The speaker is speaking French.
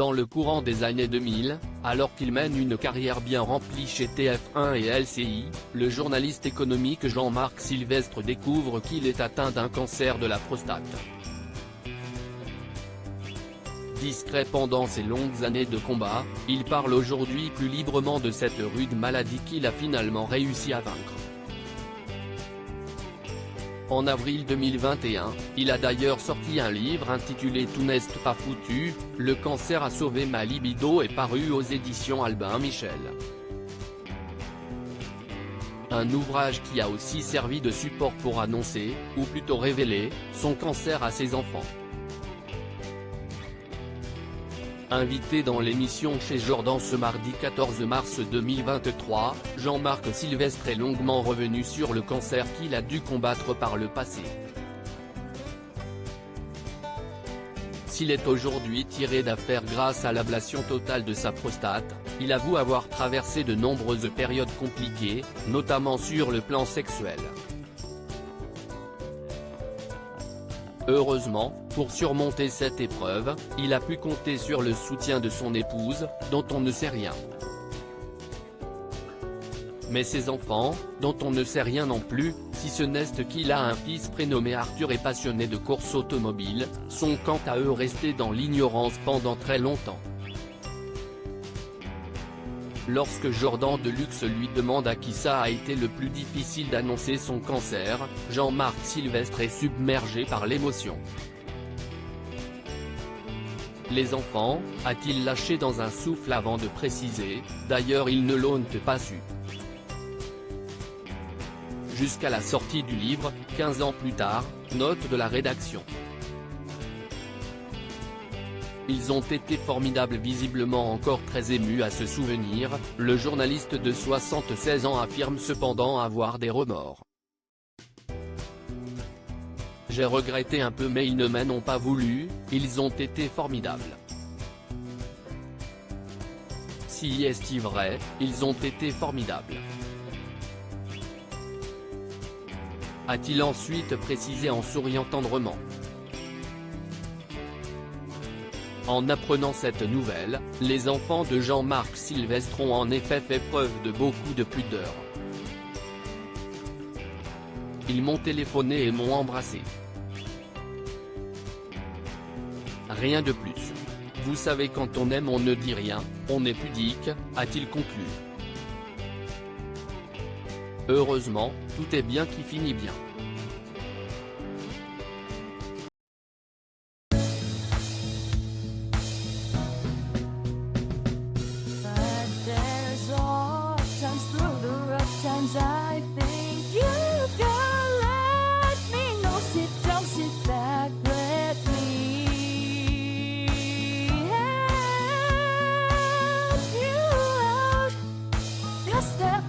Dans le courant des années 2000, alors qu'il mène une carrière bien remplie chez TF1 et LCI, le journaliste économique Jean-Marc Sylvestre découvre qu'il est atteint d'un cancer de la prostate. Discret pendant ses longues années de combat, il parle aujourd'hui plus librement de cette rude maladie qu'il a finalement réussi à vaincre. En avril 2021, il a d'ailleurs sorti un livre intitulé « Tout n'est pas foutu, le cancer a sauvé ma libido » et paru aux éditions Albin Michel. Un ouvrage qui a aussi servi de support pour annoncer, ou plutôt révéler, son cancer à ses enfants. Invité dans l'émission chez Jordan ce mardi 14 mars 2023, Jean-Marc Sylvestre est longuement revenu sur le cancer qu'il a dû combattre par le passé. S'il est aujourd'hui tiré d'affaire grâce à l'ablation totale de sa prostate, il avoue avoir traversé de nombreuses périodes compliquées, notamment sur le plan sexuel. Heureusement, pour surmonter cette épreuve, il a pu compter sur le soutien de son épouse, dont on ne sait rien. Mais ses enfants, dont on ne sait rien non plus, si ce n'est qu'il a un fils prénommé Arthur et passionné de course automobile, sont quant à eux restés dans l'ignorance pendant très longtemps. Lorsque Jordan Deluxe lui demande à qui ça a été le plus difficile d'annoncer son cancer, Jean-Marc Sylvestre est submergé par l'émotion. Les enfants, a-t-il lâché dans un souffle avant de préciser, d'ailleurs ils ne l'ont pas su. Jusqu'à la sortie du livre, 15 ans plus tard, note de la rédaction. Ils ont été formidables. Visiblement encore très ému à ce souvenir, le journaliste de 76 ans affirme cependant avoir des remords. J'ai regretté un peu mais ils ne m'en ont pas voulu, ils ont été formidables. Si est-il vrai, ils ont été formidables. A-t-il ensuite précisé en souriant tendrement. En apprenant cette nouvelle, les enfants de Jean-Marc Sylvestre ont en effet fait preuve de beaucoup de pudeur. Ils m'ont téléphoné et m'ont embrassé. Rien de plus. Vous savez quand on aime on ne dit rien, on est pudique, a-t-il conclu. Heureusement, tout est bien qui finit bien. I think you can let me know. Sit down, sit back, let me help you out. Just step